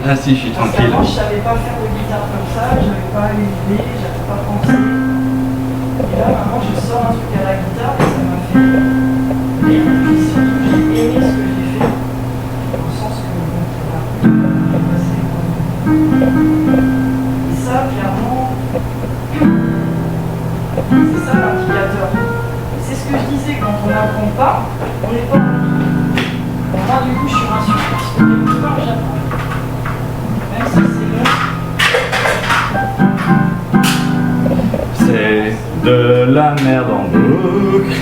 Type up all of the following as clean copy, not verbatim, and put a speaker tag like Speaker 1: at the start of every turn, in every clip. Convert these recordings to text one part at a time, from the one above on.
Speaker 1: Ah si, je suis
Speaker 2: Parce
Speaker 1: tranquille.
Speaker 2: qu'avant, je savais pas faire de guitare comme ça, j'avais pas eu l'idée, j'avais pas pensé. Et là, maintenant, je sors un truc à la guitare et ça m'a fait rire. Et puis surtout, j'ai aimé ce que j'ai fait. Dans le sens que, bon, ça va passer. Et ça, clairement, c'est ça l'indicateur. C'est ce que je disais, quand on n'apprend pas, on n'est pas. Bon, moi, du coup, je suis rassurée parce que quelque part, j'apprends. Même si c'est long.
Speaker 1: C'est de la merde en boucle.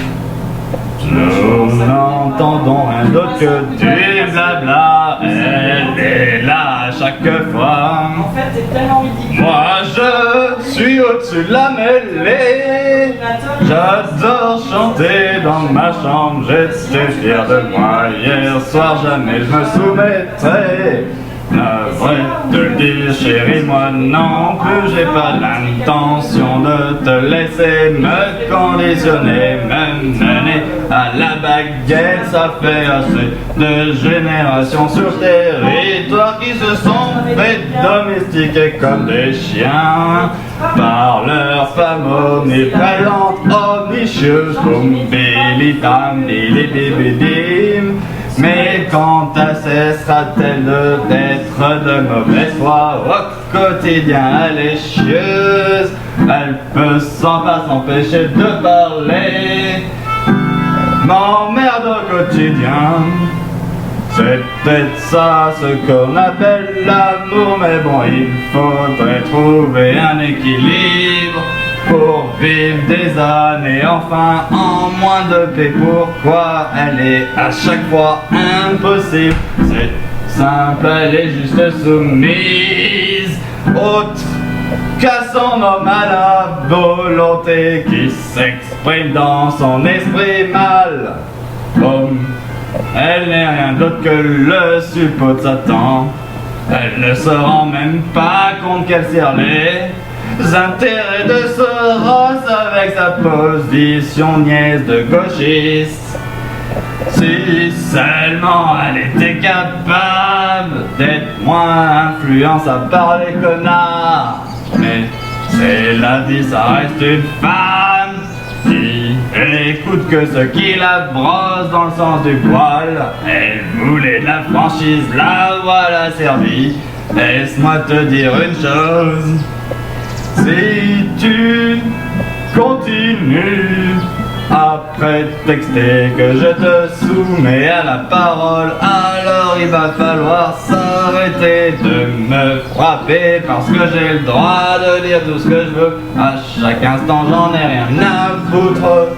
Speaker 1: Nous n'entendons rien d'autre que du blabla. Elle est là à chaque fois.
Speaker 2: En fait, c'est tellement ridicule.
Speaker 1: Moi je suis au-dessus de la mêlée. J'adore chanter dans ma chambre. J'étais fier de moi hier soir. Jamais je me soumettrai. Navré de le dire, chérie, moi non plus, j'ai pas l'intention de te laisser me conditionner, me mener à la baguette. Ça fait assez de générations sur territoire qui se sont fait domestiquer comme des chiens par leurs femmes omniprésentes, omniscieuses, boum, bili, tam, bili, bibidim. Mais quand elle cessera-t-elle d'être de mauvaise foi? Au quotidien elle est chieuse, elle peut sans pas s'empêcher de parler. M'emmerde au quotidien, c'est peut-être ça ce qu'on appelle l'amour. Mais bon, il faudrait trouver un équilibre pour vivre des années, enfin en moins de paix. Pourquoi elle est à chaque fois impossible? C'est simple, elle est juste soumise, autre qu'à son homme à la volonté qui s'exprime dans son esprit mal. Boum, elle n'est rien d'autre que le suppôt de Satan. Elle ne se rend même pas compte qu'elle sert les intérêts de Soros avec sa position niaise de gauchiste. Si seulement elle était capable d'être moins influençable par les connards. Mais c'est la vie, ça reste une femme qui écoute que ce qui la brosse dans le sens du poil. Elle voulait de la franchise, la voilà servie. Laisse-moi te dire une chose. Si tu continues à prétexter que je te soumets à la parole, alors il va falloir s'arrêter de me frapper, parce que j'ai le droit de dire tout ce que je veux. À chaque instant j'en ai rien à foutre.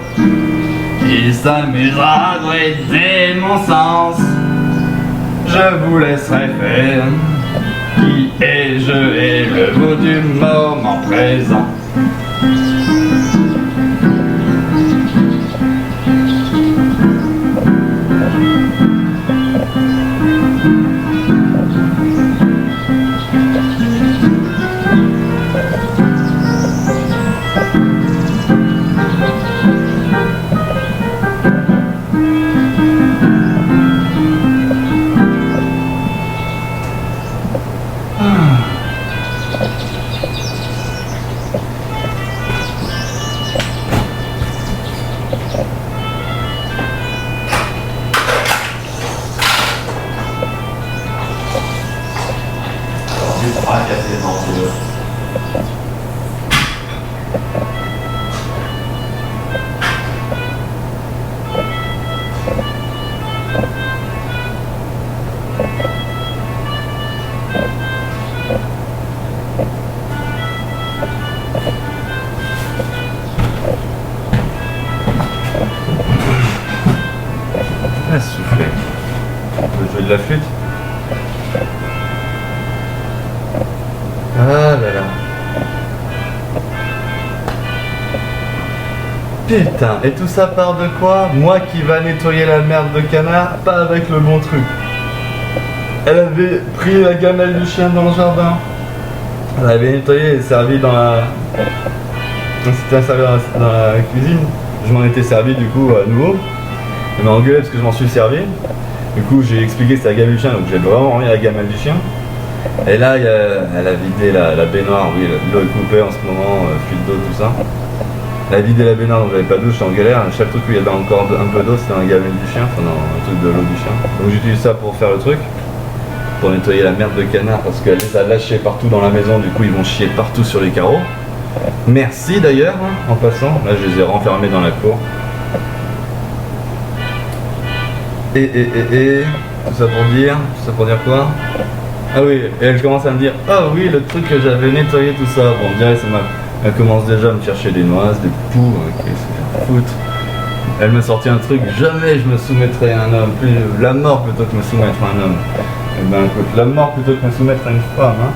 Speaker 1: Qui s'amusera à briser mon sens, je vous laisserai faire. Qui est je et le mot du moment présent. Souffler. On peut jouer de la flûte. Ah là là. Putain, et tout ça part de quoi? Moi qui va nettoyer la merde de canard, pas avec le bon truc. Elle avait pris la gamelle du chien dans le jardin. Elle avait nettoyé et servi dans la... C'était servi dans la cuisine. Je m'en étais servi du coup à nouveau. Elle m'a engueulé parce que je m'en suis servi. Du coup, j'ai expliqué que c'était la gamelle du chien, donc j'ai vraiment mis la gamelle du chien. Et là, elle a vidé la baignoire, oui, l'eau est coupée en ce moment, fuite d'eau, tout ça. Elle a vidé la baignoire, donc j'avais pas d'eau, j'étais en galère. Le seul truc où il y avait encore un peu d'eau, c'était dans la gamelle du chien, enfin dans le truc de l'eau du chien. Donc j'utilise ça pour faire le truc, pour nettoyer la merde de canard, parce qu'elle les a lâchés partout dans la maison, du coup ils vont chier partout sur les carreaux. Merci d'ailleurs, hein, en passant. Là, je les ai renfermés dans la cour. Tout ça pour dire quoi? Ah oui, et elle commence à me dire, ah oui, le truc que j'avais nettoyé, tout ça. Bon, on dirait, elle commence déjà à me chercher des noises, des poux, ok, c'est foutre. Elle me sortit un truc, jamais je me soumettrai à un homme, plus la mort plutôt que me soumettre à un homme. Eh ben écoute, la mort plutôt que me soumettre à une femme, hein.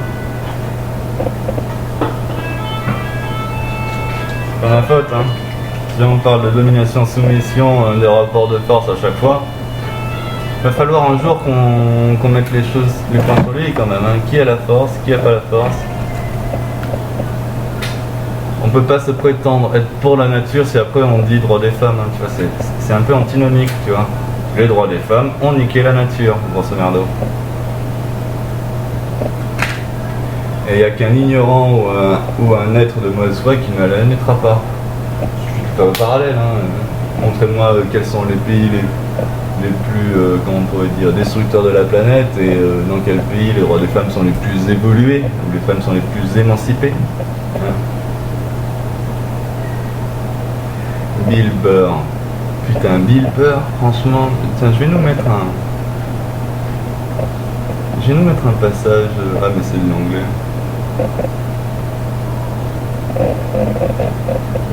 Speaker 1: C'est pas ma faute, hein. Si on parle de domination, soumission, des rapports de force à chaque fois, il va falloir un jour qu'on mette les choses, les points sur lui quand même, hein. Qui a la force, qui a pas la force. On peut pas se prétendre être pour la nature si après on dit droit des femmes, hein, tu vois, c'est un peu antinomique, tu vois. Les droits des femmes ont niqué la nature, grosso merdo. Et il n'y a qu'un ignorant ou un être de mauvaise foi qui ne la naîtra pas. Je suis tout au parallèle, hein. Montrez-moi quels sont les pays les plus, comment on pourrait dire, destructeurs de la planète et dans quel pays les droits des femmes sont les plus évolués, ou les femmes sont les plus émancipées. Hein. Bill Burr. Putain, Bill Burr, franchement, putain, je vais nous mettre un passage. Ah, mais c'est de l'anglais.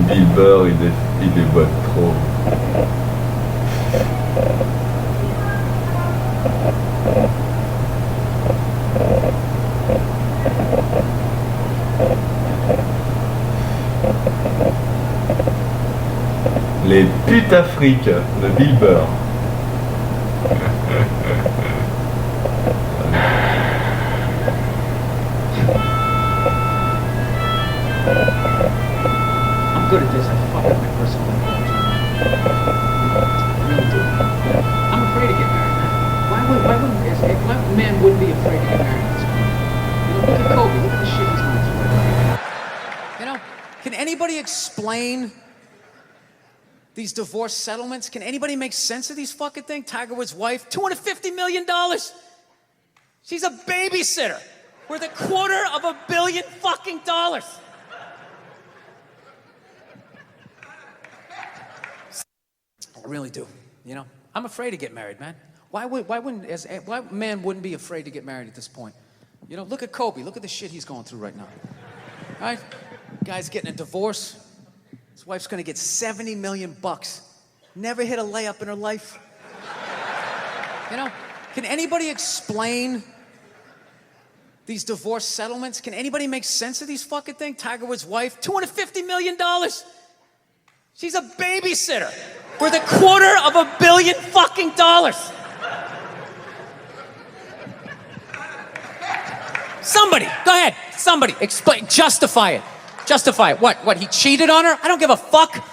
Speaker 1: Bill Burr, il déboîte trop. Les putes Afrique de Bill Burr.
Speaker 3: I'm good at this. I fuck up my personal life all the time. I really do. I'm afraid to get married, man. Why man wouldn't be afraid to get married at this point? You know, look at Kobe. Look at the shit he's going through. You know, can anybody explain these divorce settlements? Can anybody make sense of these fucking things? Tiger Woods' wife, $250 million. She's a babysitter worth $250 million fucking dollars. I really do. You know, I'm afraid to get married, man. Why man wouldn't be afraid to get married at this point? You know, look at Kobe. Look at the shit he's going through right now. All right? Guy's getting a divorce. His wife's gonna get $70 million. Never hit a layup in her life. You know, can anybody explain these divorce settlements? Can anybody make sense of these fucking things? Tiger Woods' wife, $250 million. She's a babysitter worth $250 million fucking dollars. Somebody, go ahead. Somebody, explain, justify it. Justify it. What, he cheated on her? I don't give a fuck.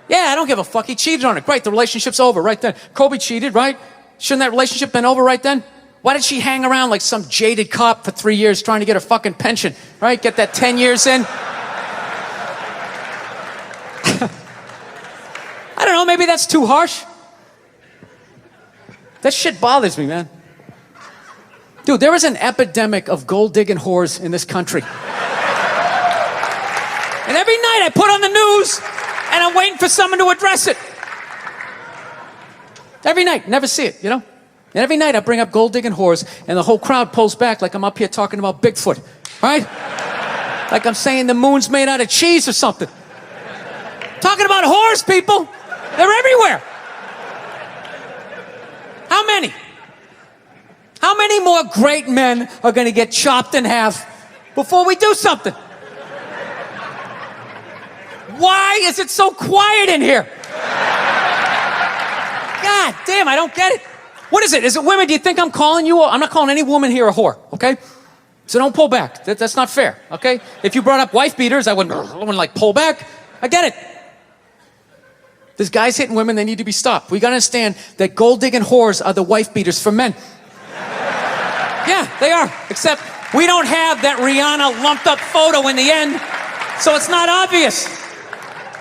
Speaker 3: Yeah, I don't give a fuck. He cheated on her. Great, the relationship's over right then. Kobe cheated, right? Shouldn't that relationship been over right then? Why did she hang around like some jaded cop for 3 years trying to get her fucking pension, right? Get that 10 years in? I don't know, maybe that's too harsh. That shit bothers me, man. Dude, there is an epidemic of gold-digging whores in this country. And every night I put on the news, and I'm waiting for someone to address it. Every night, never see it, you know? And every night I bring up gold-digging whores, and the whole crowd pulls back like I'm up here talking about Bigfoot, right? Like I'm saying the moon's made out of cheese or something. Talking about whores, people. They're everywhere. How many? How many more great men are going to get chopped in half before we do something? Why is it so quiet in here? God damn, I don't get it. What is it? Is it women? Do you think I'm calling you? I'm not calling any woman here a whore, okay? So don't pull back. That's not fair, okay? If you brought up wife beaters, I wouldn't like pull back. I get it. There's guys hitting women, they need to be stopped. We gotta understand that gold-digging whores are the wife beaters for men. Yeah, they are. Except we don't have that Rihanna lumped up photo in the end, so it's not obvious.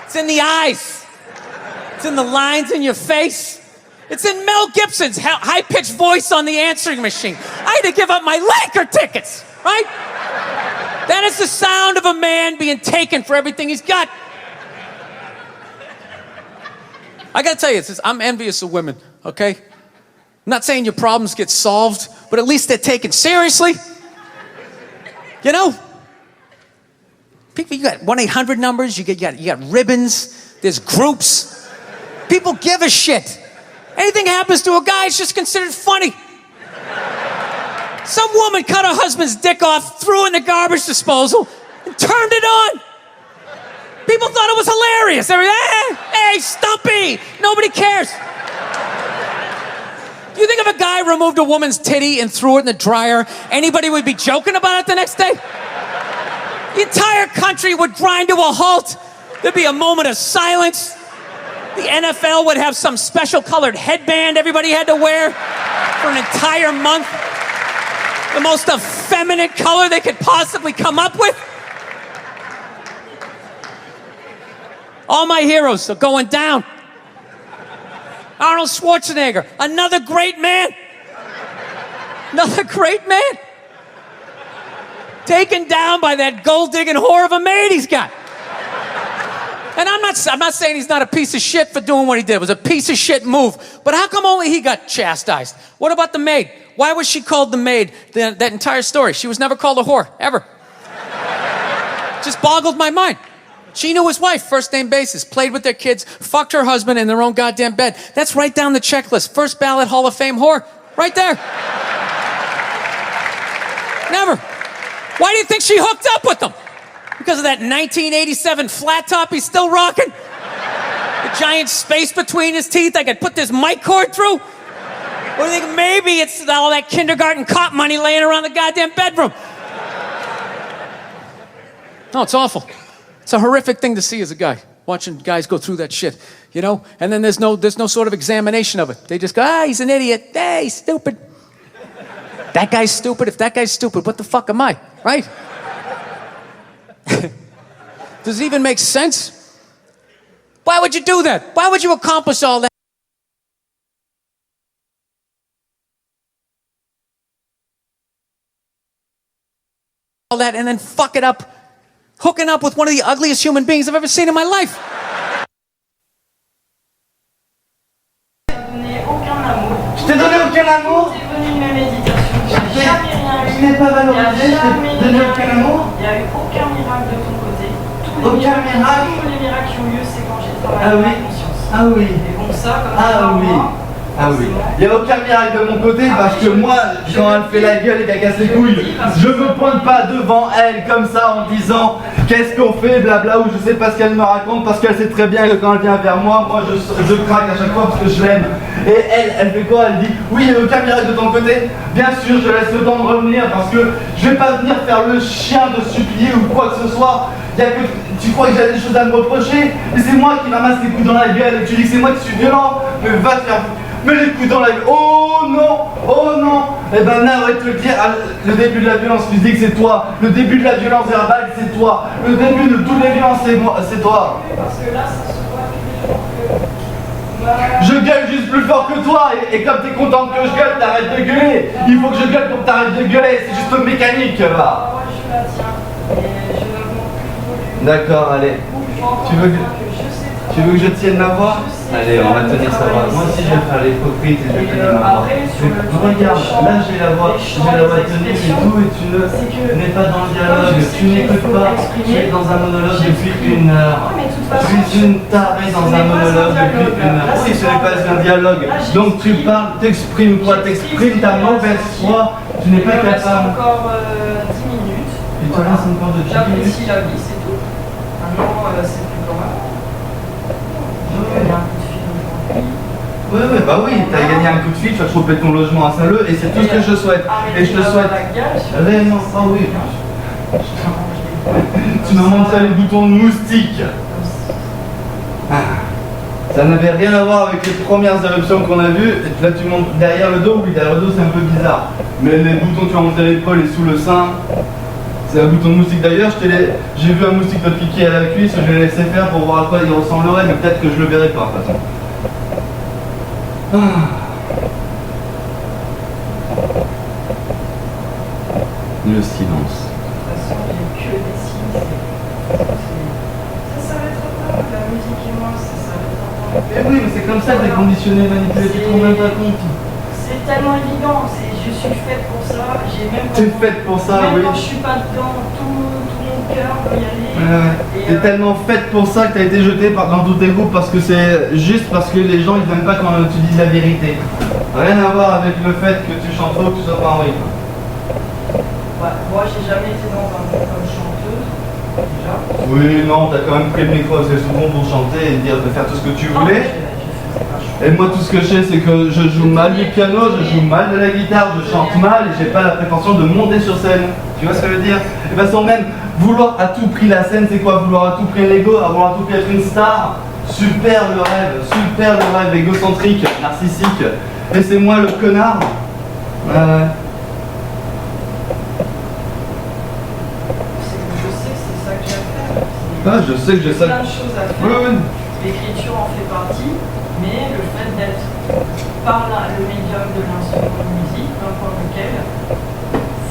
Speaker 3: It's in the eyes. It's in the lines in your face. It's in Mel Gibson's high-pitched voice on the answering machine. I had to give up my Laker tickets, right? That is the sound of a man being taken for everything he's got. I gotta tell you, I'm envious of women, okay? I'm not saying your problems get solved, but at least they're taken seriously. You know? People, you got 1-800 numbers, you got ribbons, there's groups. People give a shit. Anything happens to a guy, it's just considered funny. Some woman cut her husband's dick off, threw it in the garbage disposal, and turned it on. People thought it was hilarious. They were, hey, Stumpy, nobody cares. Do you think if a guy removed a woman's titty and threw it in the dryer, anybody would be joking about it the next day? The entire country would grind to a halt. There'd be a moment of silence. The NFL would have some special colored headband everybody had to wear for an entire month. The most effeminate color they could possibly come up with. All my heroes are going down. Arnold Schwarzenegger, another great man. Another great man. Taken down by that gold-digging whore of a maid he's got. And I'm not saying he's not a piece of shit for doing what he did. It was a piece of shit move. But how come only he got chastised? What about the maid? Why was she called the maid that entire story? She was never called a whore, ever. Just boggled my mind. She knew his wife, first name basis, played with their kids, fucked her husband in their own goddamn bed. That's right down the checklist. First ballot Hall of Fame whore. Right there. Never. Why do you think she hooked up with him? Because of that 1987 flat top he's still rocking? The giant space between his teeth I could put this mic cord through? Or do you think maybe it's all that kindergarten cop money laying around the goddamn bedroom? No, it's awful. It's a horrific thing to see as a guy, watching guys go through that shit, you know? And then there's no sort of examination of it. They just go, he's an idiot. Hey, he's stupid. That guy's stupid. If that guy's stupid, what the fuck am I, right? Does it even make sense? Why would you do that? Why would you accomplish all that? All that and then fuck it up, hooking up with one of the ugliest human beings I've ever seen in my life.
Speaker 2: Je t'ai donné aucun amour. Je t'ai donné une méditation. J'ai jamais rien eu. Je n'ai pas valorisé, je t'ai donné aucun amour. Il n'y a eu aucun miracle de ton côté. Tous les miracles qui ont lieu, c'est quand j'ai travaillé ma conscience.
Speaker 1: Ah oui.
Speaker 2: Et bon, ça, comme
Speaker 1: Ah oui. Ah oui. Il n'y a aucun miracle de mon côté parce que moi, quand elle fait la gueule et qu'elle casse les couilles, je me pointe pas devant elle comme ça en disant qu'est-ce qu'on fait, blabla, ou je sais pas ce qu'elle me raconte parce qu'elle sait très bien que quand elle vient vers moi, je craque à chaque fois parce que je l'aime. Et elle fait quoi? Elle dit oui, il n'y a aucun miracle de ton côté. Bien sûr, je laisse le temps de revenir parce que je vais pas venir faire le chien de supplier ou quoi que ce soit. Tu crois que j'ai des choses à me reprocher? Et c'est moi qui ramasse les coups dans la gueule et tu dis que c'est moi qui suis violent. Mais va te faire... Mais les coups dans la gueule, oh non, eh ben là, arrête de le dire, le début de la violence physique c'est toi, le début de la violence verbale c'est toi, le début de toutes les violences c'est toi.
Speaker 2: Parce que là, ça se voit tous les jours que...
Speaker 1: Je gueule juste plus fort que toi, et comme t'es contente que je gueule, t'arrêtes de gueuler. Il faut que je gueule pour que t'arrêtes de gueuler, c'est juste mécanique là.
Speaker 2: Moi je la tiens, et je n'augmente plus le volume.
Speaker 1: D'accord, allez. Tu veux que je tienne ma voix? Allez, on va tenir sa voix. Moi aussi, je vais faire l'hypocrite et je vais tenir ma voix. Regarde, là, j'ai la voix tenue et tout, et tu n'es pas dans le dialogue, tu n'écoutes pas. Tu es dans un monologue depuis 1 heure. Tu es une tarée dans un monologue depuis 1 heure. Oui, ce n'est pas un dialogue. Donc, tu parles, t'exprimes quoi? T'exprimes ta mauvaise foi. Tu n'es pas capable.
Speaker 2: Encore 10 minutes.
Speaker 1: Il te reste encore de 10 minutes.
Speaker 2: J'apprécie la vie, c'est tout. Maintenant, c'est plus comme avant.
Speaker 1: Ouais, bah oui, t'as gagné un coup de fil, tu vas choper ton logement à Saint-Leu et c'est tout ce que je souhaite. Et je te souhaite. Vraiment, oh oui. Tu m'as montré les boutons de moustique. Ah, Ça n'avait rien à voir avec les premières éruptions qu'on a vues. Là tu montes derrière le dos, oui derrière le dos c'est un peu bizarre. Mais les boutons tu vas monter à l'épaule et sous le sein, c'est un bouton de moustique. D'ailleurs j'ai vu un moustique de piquer à la cuisse, je l'ai laissé faire pour voir à quoi il ressemblerait, mais peut-être que je le verrai pas de toute façon. Le silence.
Speaker 2: De toute façon, j'ai que des signes. Ça s'arrêtera pas. La musique et moi, ça s'arrêtera pas.
Speaker 1: Mais oui, mais c'est comme ça que t'es conditionné, manipulé, tu te rends même pas compte.
Speaker 2: C'est tellement évident. Je suis faite pour ça. J'ai même.
Speaker 1: T'es faite pour ça,
Speaker 2: même
Speaker 1: oui.
Speaker 2: quand je suis pas dedans, tout mon cœur veut y aller.
Speaker 1: Ouais.
Speaker 2: Et,
Speaker 1: T'es tellement faite pour ça que t'as été jetée dans tous tes groupes parce que c'est juste parce que les gens ils n'aiment pas quand tu dis la vérité. Rien à voir avec le fait que tu chantes faux, que tu sois pas en rythme.
Speaker 2: Ouais, moi, j'ai jamais été dans un groupe comme chanteuse. Déjà.
Speaker 1: Oui, non, t'as quand même pris le micro assez souvent pour chanter et dire de faire tout ce que tu
Speaker 2: Non,
Speaker 1: voulais. Et moi tout ce que je sais c'est que je joue mal du piano, je joue mal de la guitare, je chante mal et j'ai pas la prétention de monter sur scène. Tu vois ce que je veux dire? Et ben sans même vouloir à tout prix la scène, c'est quoi? Vouloir à tout prix l'ego, vouloir à tout prix être une star. Super le rêve égocentrique, narcissique. Et c'est moi le connard.
Speaker 2: Je sais que c'est ça que j'ai à faire.
Speaker 1: Ah, je sais que j'ai ça.
Speaker 2: Plein de choses à faire.
Speaker 1: Oui, oui.
Speaker 2: L'écriture en fait partie, mais le fait d'être par là le médium de l'instrument de musique, n'importe lequel,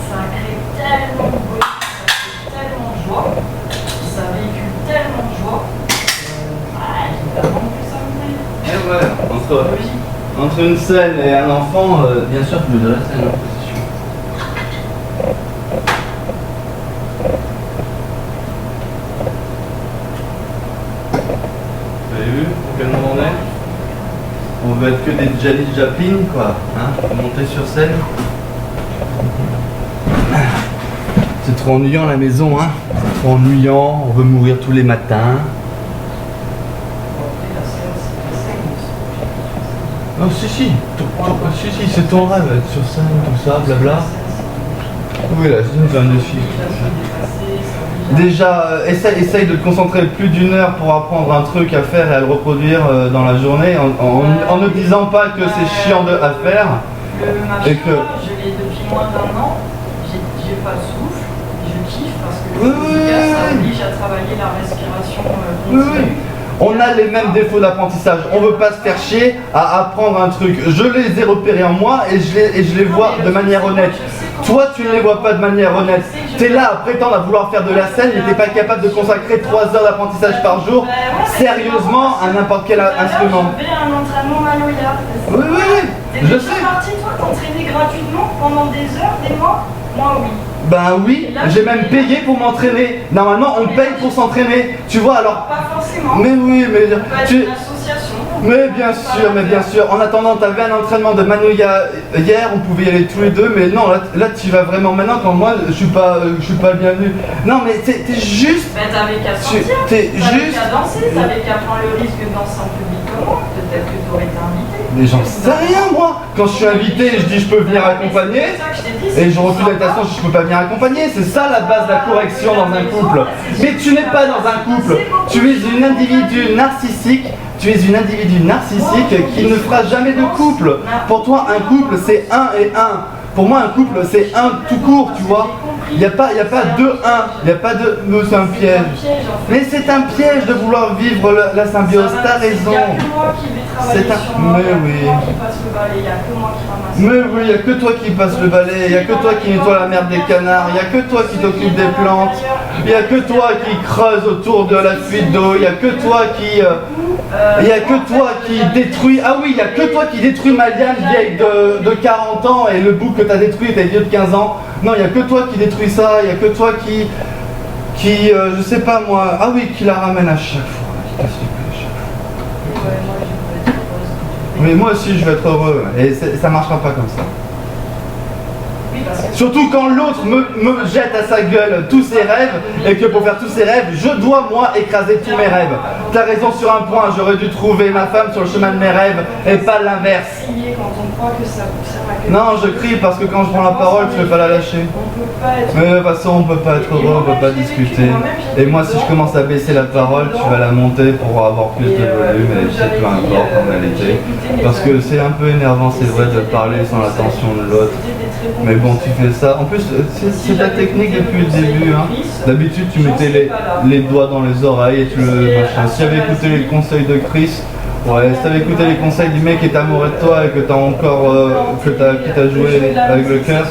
Speaker 2: ça crée tellement de bonheur, ça crée tellement de joie, ça véhicule tellement de joie, évidemment que ça me plaît.
Speaker 1: Et voilà,
Speaker 2: C'est logique.
Speaker 1: entre une scène et un enfant, bien sûr que de la scène, c'est sûr. Vous avez vu pour quel moment on est? On veut être que des Janis Joplin, quoi. Hein, monter sur scène. C'est trop ennuyant la maison, hein. C'est trop ennuyant, on veut mourir tous les matins.
Speaker 2: Bon, après, la scène, c'est
Speaker 1: Non, si, c'est ton rêve, être sur scène, tout ça, blabla. Oui, là, c'est une femme de fille. Déjà, essaye de te concentrer plus d'une heure pour apprendre un truc à faire et à le reproduire dans la journée en ne disant pas que c'est chiant à faire.
Speaker 2: Le machin,
Speaker 1: Et que...
Speaker 2: je l'ai depuis moins d'un an, j'ai pas de souffle, je kiffe parce que
Speaker 1: Oui,
Speaker 2: le yoga, ça oblige à travailler la respiration
Speaker 1: Oui,
Speaker 2: continue.
Speaker 1: oui. On a les mêmes défauts d'apprentissage. On veut pas se faire chier à apprendre un truc. Je les ai repérés en moi et je les vois de manière honnête. Toi, tu ne les vois pas de manière honnête. T'es là à prétendre à vouloir faire de la scène, mais t'es pas capable de consacrer 3 heures d'apprentissage par jour, sérieusement, à n'importe quel instrument.
Speaker 2: Je vais à un entraînement Maloya.
Speaker 1: Oui, oui, oui,
Speaker 2: T'es
Speaker 1: je
Speaker 2: déjà
Speaker 1: sais.
Speaker 2: parti, toi, t'entraîner gratuitement pendant des heures, des mois? Moi, oui.
Speaker 1: Ben oui, j'ai même payé pour m'entraîner. Normalement, on paye pour s'entraîner. Tu vois, alors...
Speaker 2: Pas forcément.
Speaker 1: Mais oui, mais...
Speaker 2: Ça peut être une association.
Speaker 1: Mais bien sûr. En attendant, t'avais un entraînement de Manoya hier, on pouvait y aller tous les deux, mais non, là tu vas vraiment maintenant quand moi je suis pas le bienvenu. Non, mais t'es juste.
Speaker 2: Ben t'avais qu'à sortir.
Speaker 1: T'es
Speaker 2: T'avais
Speaker 1: juste.
Speaker 2: qu'à danser, t'avais qu'à prendre le risque de danser en public comment? Peut-être que t'aurais été invité.
Speaker 1: Mais j'en sais rien, moi. Quand je suis invité, je dis je peux venir accompagner.
Speaker 2: C'est ça que je t'ai dit,
Speaker 1: Et je refuse l'invitation, je peux pas venir accompagner. C'est ça la base de la correction dans un couple. Mais tu n'es pas dans un couple. Tu es une individu narcissique. Tu es une individu narcissique qui ne fera jamais de couple. Pour toi, un couple, c'est 1 et 1. Pour moi, un couple, c'est 1 tout court, tu vois. Il n'y a pas 2-1. Il n'y a pas de... Non, c'est un piège. Mais c'est un piège de vouloir vivre la symbiose. T'as raison.
Speaker 2: Il n'y a que moi qui vais travailler
Speaker 1: C'est un...
Speaker 2: sur moi.
Speaker 1: Mais
Speaker 2: Il y a
Speaker 1: oui.
Speaker 2: que moi qui passe le balai. Il n'y a que moi qui ramasse.
Speaker 1: Mais oui, il n'y a que toi qui passe le balai, il n'y a que toi qui nettoie la merde des canards, il n'y a que toi qui t'occupe des plantes, il n'y a que toi qui creuse autour de la fuite d'eau, il n'y a que toi qui... il n'y a que toi qui détruit... Ah oui, il n'y a que toi qui détruit ma liane vieille de 40 ans et le bouc que tu as détruit était vieux de 15 ans. Non, il n'y a que toi qui détruit ça, il n'y a que toi qui je sais pas moi... Ah oui, qui la ramène à chaque fois, qui casse les couilles à chaque fois.
Speaker 2: Ouais, moi, je veux être heureuse.
Speaker 1: Mais moi aussi je vais être heureux et ça marchera pas comme ça.
Speaker 2: Oui, parce que
Speaker 1: Surtout quand l'autre me jette à sa gueule tous ses rêves, et que pour faire tous ses rêves, je dois moi écraser tous mes rêves. T'as raison sur un point, j'aurais dû trouver ma femme sur le chemin de mes rêves, et pas l'inverse.
Speaker 2: crier quand on croit que ça vous sert à quelque
Speaker 1: Non,
Speaker 2: chose.
Speaker 1: je crie parce que quand je prends la parole, tu veux pas la lâcher.
Speaker 2: On peut pas être.
Speaker 1: Mais de toute façon, on peut pas être heureux, on peut pas discuter. Et moi, si je commence à baisser la parole, tu vas la monter pour avoir plus de volume, et c'est peu importe en réalité. Parce que c'est un peu énervant, c'est vrai, de parler sans l'attention de l'autre. Mais bon, tu fais ça. En plus, c'est ta technique depuis le début. Hein. D'habitude, tu mettais les doigts dans les oreilles et tu le machin. Si tu avais écouté les conseils de Chris, ouais, si tu avais écouté les conseils du mec qui est amoureux de toi et que t'as encore, qui t'a joué avec le cœur,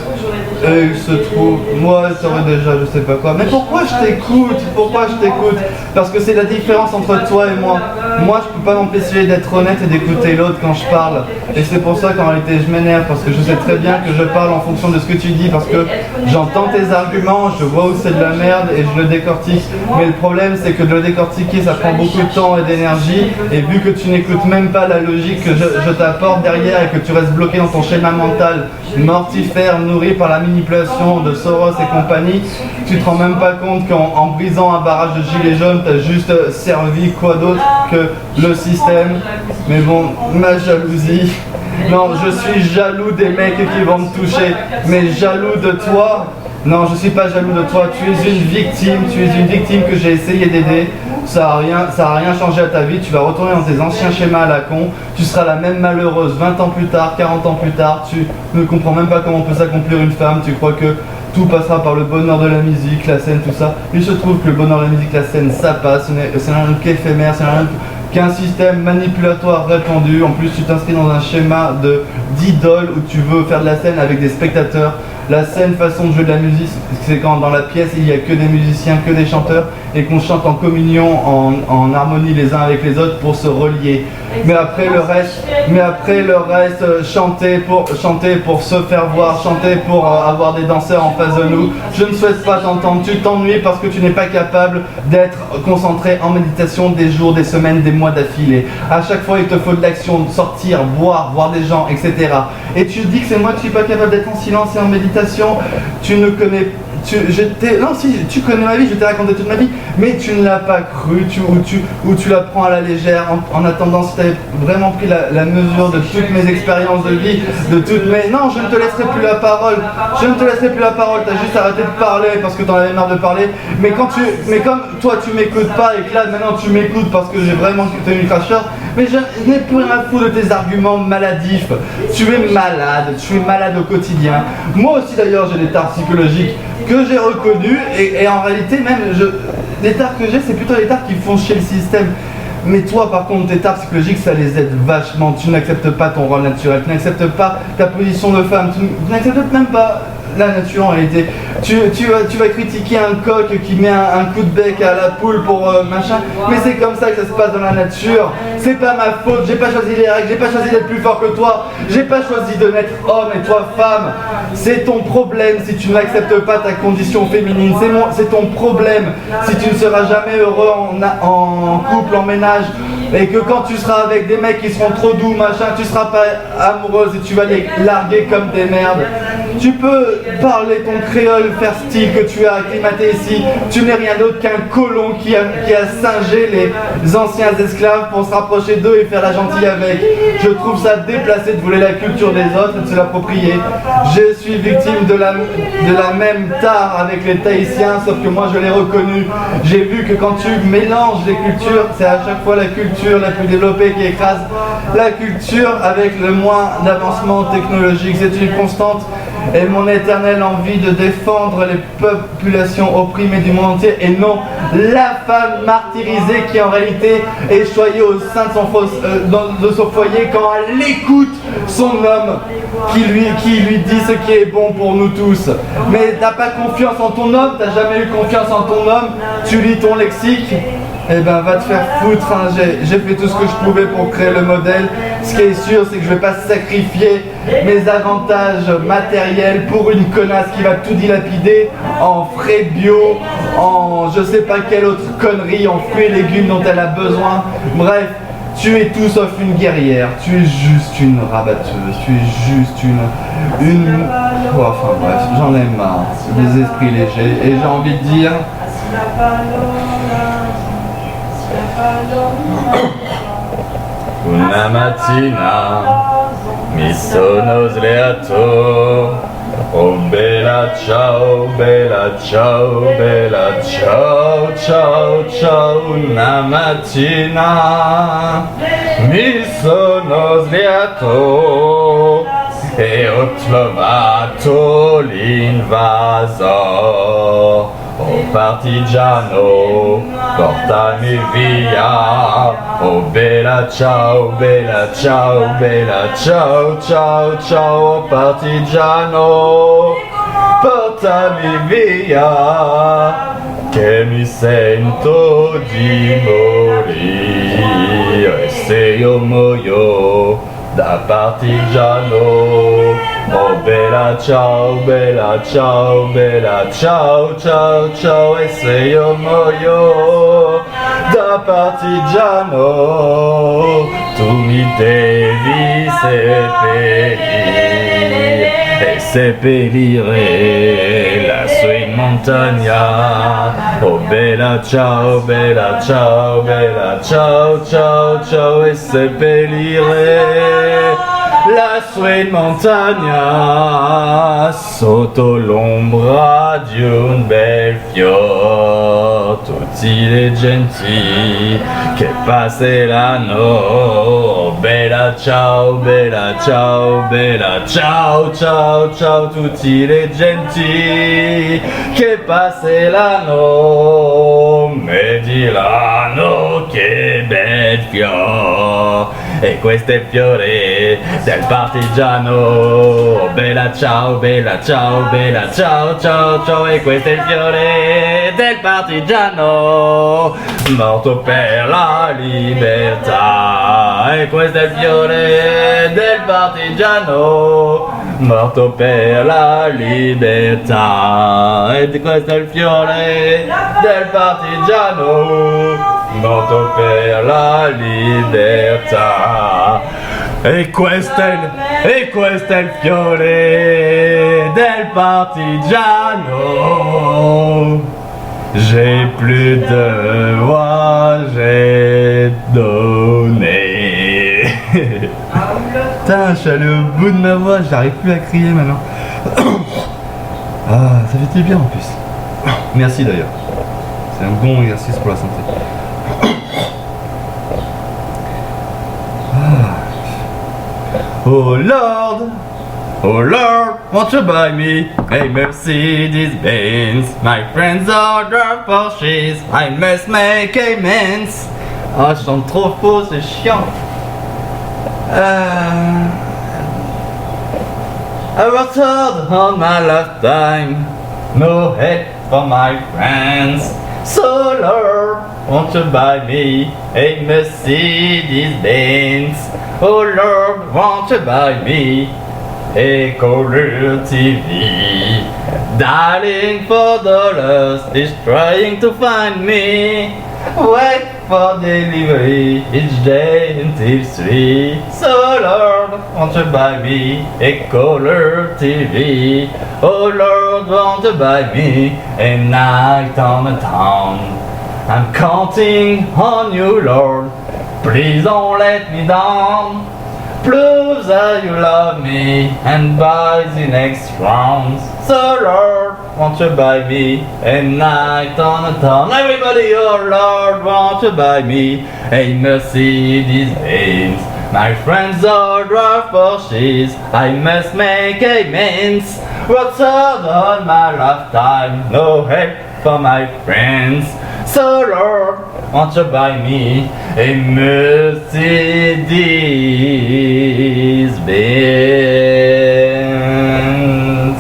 Speaker 1: et il se trouve, moi, t'aurais déjà, je sais pas quoi. Mais pourquoi je t'écoute? Pourquoi je t'écoute? Parce que c'est la différence entre toi et moi. Moi, je peux pas m'empêcher d'être honnête et d'écouter l'autre quand je parle. Et c'est pour ça qu'en réalité, je m'énerve, parce que je sais très bien que je parle en fonction de ce que tu dis, parce que j'entends tes arguments, je vois où c'est de la merde et je le décortique. Mais le problème, c'est que de le décortiquer, ça prend beaucoup de temps et d'énergie. Et vu que tu n'écoutes même pas la logique que je t'apporte derrière et que tu restes bloqué dans ton schéma mental mortifère, nourri par la manipulation de Soros et compagnie, tu te rends même pas compte qu'en brisant un barrage de gilets jaunes, t'as juste servi quoi d'autre que le système. Mais bon, ma jalousie. Non, je suis jaloux des mecs qui vont me toucher, mais jaloux de toi. Non, je suis pas jaloux de toi, tu es une victime que j'ai essayé d'aider. Ça a rien changé à ta vie, tu vas retourner dans tes anciens schémas à la con, tu seras la même malheureuse 20 ans plus tard, 40 ans plus tard, tu ne comprends même pas comment peut s'accomplir une femme, tu crois que tout passera par le bonheur de la musique, la scène, tout ça. Il se trouve que le bonheur de la musique, la scène, ça passe, c'est rien qu'éphémère, c'est rien qu'un système manipulatoire répandu. En plus, tu t'inscris dans un schéma d'idole où tu veux faire de la scène avec des spectateurs. La scène façon de jouer de la musique, c'est quand dans la pièce il n'y a que des musiciens, que des chanteurs et qu'on chante en communion, en harmonie les uns avec les autres pour se relier. Mais après le reste, chanter pour se faire voir, chanter pour avoir des danseurs en face de nous. Je ne souhaite pas t'entendre, tu t'ennuies parce que tu n'es pas capable d'être concentré en méditation des jours, des semaines, des mois d'affilée. À chaque fois il te faut de l'action, de sortir, boire, voir des gens, etc. Et tu dis que c'est moi qui suis pas capable d'être en silence et en méditation. Tu ne connais non, si, tu connais ma vie, je t'ai raconté toute ma vie, mais tu ne l'as pas cru, ou tu la prends à la légère, en attendant, si tu avais vraiment pris la mesure de toutes mes expériences de vie, de toutes mes... Non, je ne te laisserai plus la parole, t'as juste arrêté de parler parce que t'en avais marre de parler, mais comme toi tu m'écoutes pas et que là maintenant tu m'écoutes parce que j'ai vraiment tenu le cracheur, mais je n'ai plus rien à foutre de tes arguments maladifs, tu es malade au quotidien. Moi aussi d'ailleurs j'ai des tares psychologiques que j'ai reconnus et en réalité même les tares que j'ai c'est plutôt les tares qui font chier le système. Mais toi par contre tes tares psychologiques ça les aide vachement, tu n'acceptes pas ton rôle naturel, tu n'acceptes pas ta position de femme, tu n'acceptes même pas la nature en réalité. Tu vas critiquer un coq qui met un coup de bec à la poule pour machin, mais c'est comme ça que ça se passe dans la nature. C'est pas ma faute, j'ai pas choisi les règles, j'ai pas choisi d'être plus fort que toi, j'ai pas choisi de naître homme et toi femme. C'est ton problème si tu n'acceptes pas ta condition féminine, c'est ton problème si tu ne seras jamais heureux en couple, en ménage, et que quand tu seras avec des mecs qui seront trop doux, machin, tu seras pas amoureuse et tu vas les larguer comme des merdes. Tu peux parler ton créole, faire style que tu as acclimaté ici. Tu n'es rien d'autre qu'un colon qui a singé les anciens esclaves pour se rapprocher d'eux et faire la gentille avec. Je trouve ça déplacé de voler la culture des autres et de se l'approprier. Je suis victime de la même tare avec les Tahitiens, sauf que moi je l'ai reconnu. J'ai vu que quand tu mélanges les cultures, c'est à chaque fois la culture la plus développée qui écrase la culture avec le moins d'avancement technologique. C'est une constante. Et mon éternelle envie de défendre les populations opprimées du monde entier et non la femme martyrisée qui en réalité est choyée au sein de son foyer quand elle écoute son homme qui lui dit ce qui est bon pour nous tous. Mais t'as pas confiance en ton homme, t'as jamais eu confiance en ton homme, tu lis ton lexique. Eh ben va te faire foutre, hein. J'ai fait tout ce que je pouvais pour créer le modèle. Ce qui est sûr c'est que je vais pas sacrifier mes avantages matériels pour une connasse qui va tout dilapider en frais bio, en je sais pas quelle autre connerie, en fruits et légumes dont elle a besoin. Bref, tu es tout sauf une guerrière, tu es juste une rabatteuse, tu es juste une Bon, enfin bref, j'en ai marre des esprits légers et j'ai envie de dire una mattina mi sono svegliato. Oh bella ciao, bella ciao, bella ciao, ciao, ciao. Una mattina mi sono svegliato e ho trovato l'invasor. Oh partigiano, portami via. Oh bella ciao, bella ciao, bella ciao, ciao, ciao. Oh partigiano, portami via, che mi sento di morire. E se io muoio da partigiano, oh bella ciao, bella ciao, bella ciao, ciao, ciao. E se io muoio da partigiano, tu mi devi seppellire e seppellire lassù in montagna. Oh bella ciao, bella ciao, bella ciao, ciao, ciao. E seppellire lassù in montagna, sotto l'ombra di un bel fior, tutti le genti che passeranno. Oh bella ciao, bella ciao, bella ciao, ciao, ciao. Tutti le genti che passeranno mi diranno che bel fior. E questo è il fiore del partigiano. Oh bella ciao, bella ciao, bella ciao, ciao, ciao. E questo è il fiore del partigiano, morto per la libertà. E questo è il fiore del partigiano, morto per la libertà. E questo è il fiore del partigiano, morto per la libertà. E questo è il fiore del partigiano. J'ai plus de voix, j'ai donné. Putain, je suis allé au bout de ma voix, j'arrive plus à crier maintenant. Ah, ça fait du bien en plus. Merci d'ailleurs. C'est un bon exercice pour la santé. Oh Lord, won't you buy me a Mercedes-Benz? My friends are drive Porsches, I must make amends. Ah, je chante trop faux, c'est chiant. I worked hard all my lifetime, no help from my friends. So Lord, won't you buy me a Mercedes-Benz? Oh Lord, won't you buy me a Color TV? Darling $4 is trying to find me. Wait for delivery each day until 3. So Lord, won't you buy me a Color TV? Oh Lord, won't you buy me a night on the town? I'm counting on you, Lord. Please don't let me down. Prove that you love me and buy the next round. So Lord, won't you buy me a night on the town? Everybody, oh Lord, won't you buy me a Mercedes-Benz? My friends all drive Porsches, I must make amends. What's hard on my lifetime, no help for my friends. So Lord, won't you buy me a Mercedes-Benz?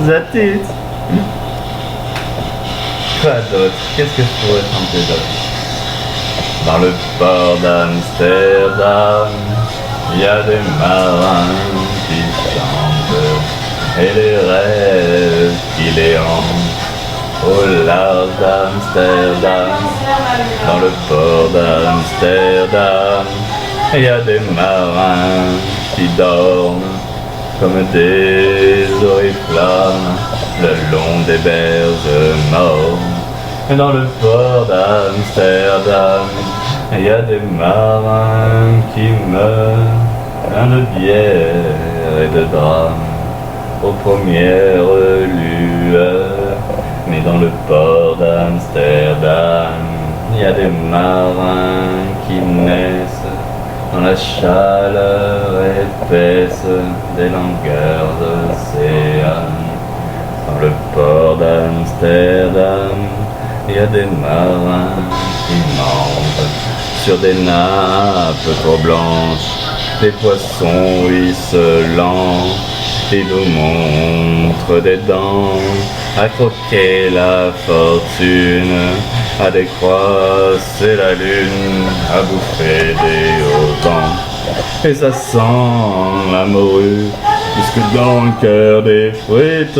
Speaker 1: That's it. Quoi d'autre? Qu'est-ce que je pourrais chanter d'autre? Dans le port d'Amsterdam, il y a des marins qui chantent et des rêves qui les hantent. Au large d'Amsterdam, dans le port d'Amsterdam, il y a des marins qui dorment comme des oriflammes le long des berges mornes. Et dans le port d'Amsterdam, il y a des marins qui meurent, plein de bière et de drames, aux premières lueurs. Mais dans le port d'Amsterdam, il y a des marins qui naissent dans la chaleur épaisse des longueurs d'océan. Dans le port d'Amsterdam, il y a des marins qui mangent sur des nappes trop blanches, des poissons ruisselants, et nous montrent des dents à croquer la fortune, à décroisser la lune, à bouffer des hautans. Et ça sent la morue jusque dans le cœur des frites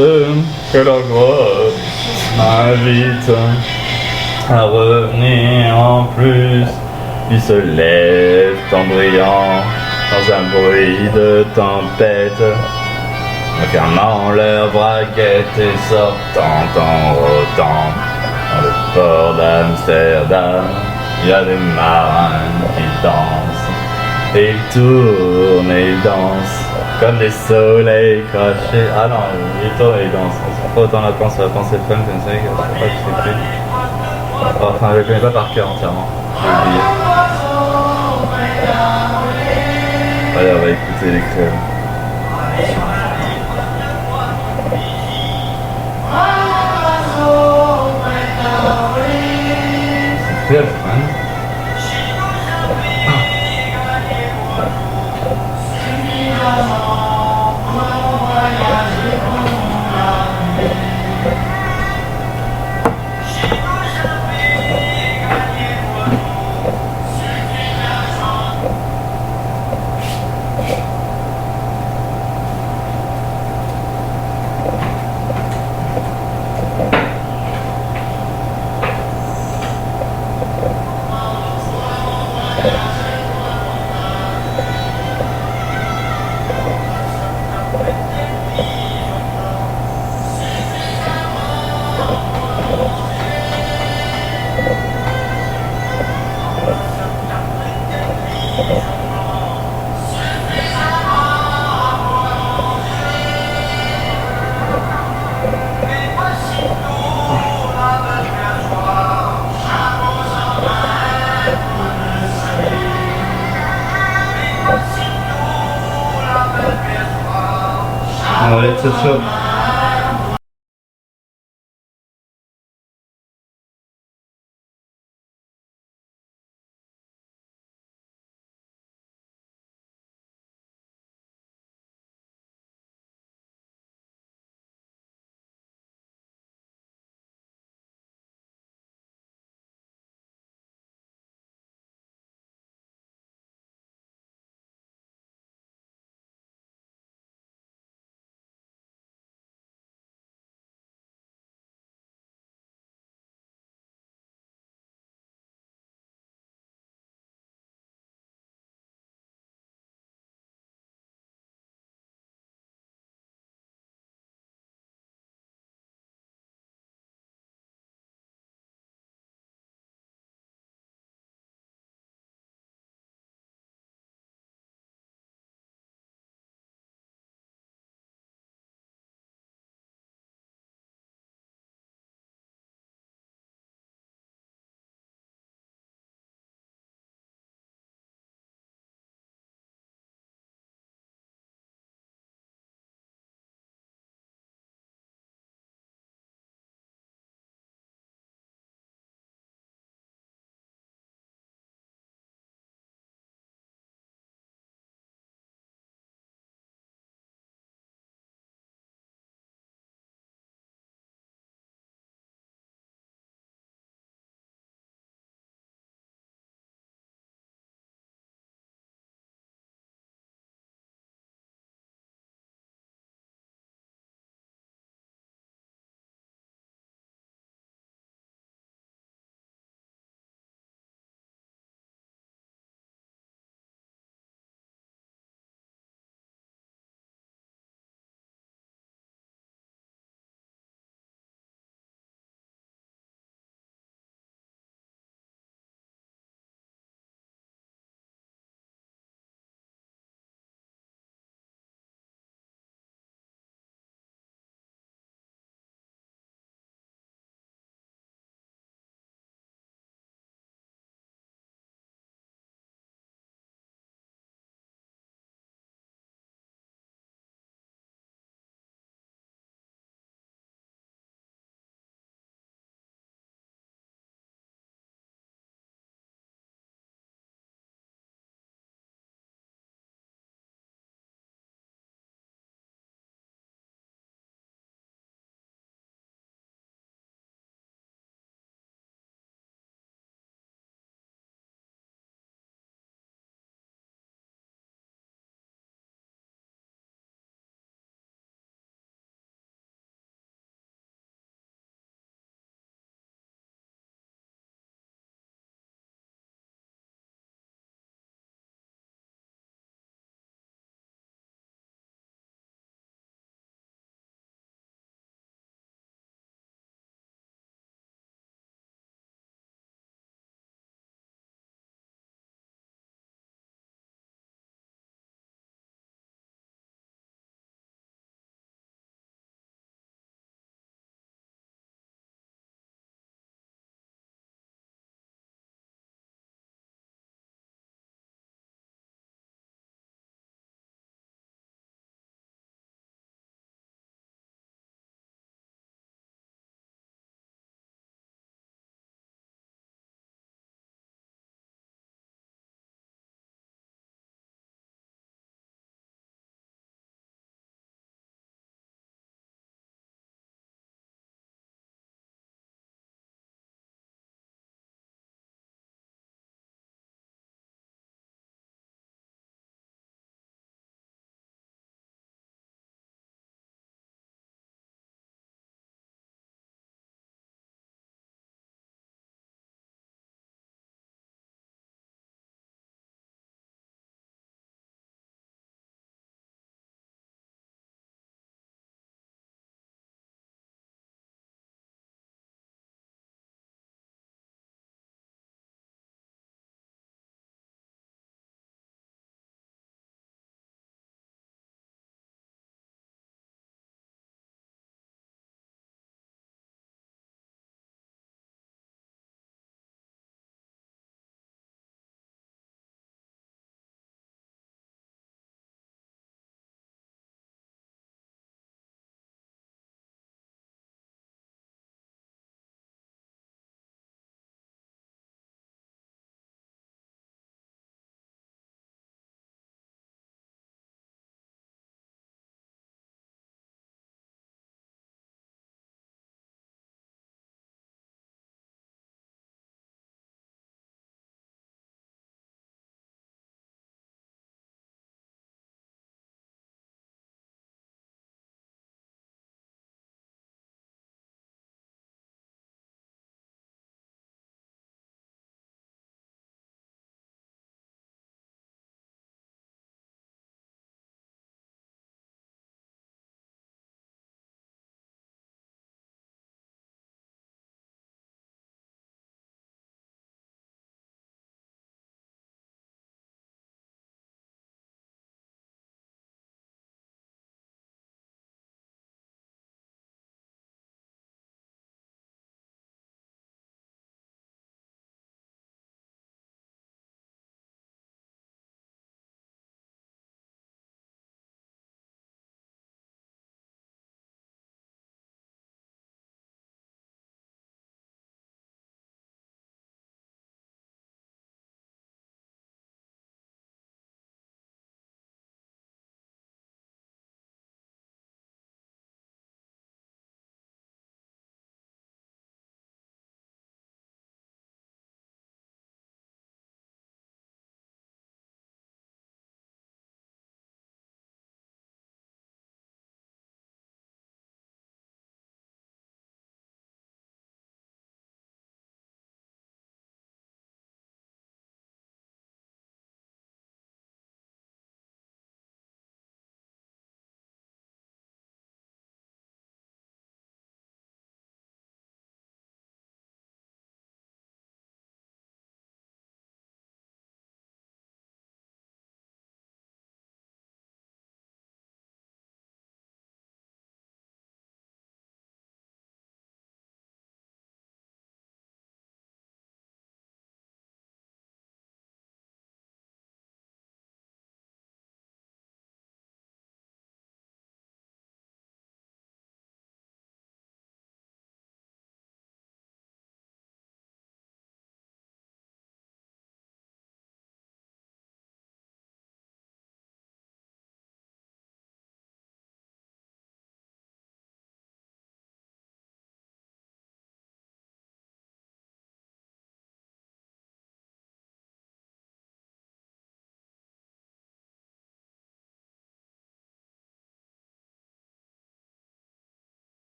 Speaker 1: que leur grosse m'invite à revenir en plus. Ils se lèvent en brillant dans un bruit de tempête, fermant leurs braguettes et sortant en rotant. Dans le port d'Amsterdam, il y a des marins qui dansent, et ils tournent et ils dansent comme des soleils crachés. Ah non, ils tournent et ils dansent. On se fait autant la pensée de femme comme ça, je sais pas, je sais plus. Enfin, je le connais pas par cœur entièrement, j'ai oublié. Allez, on va écouter les crèmes. C'est très fun. Allez, ciao ciao.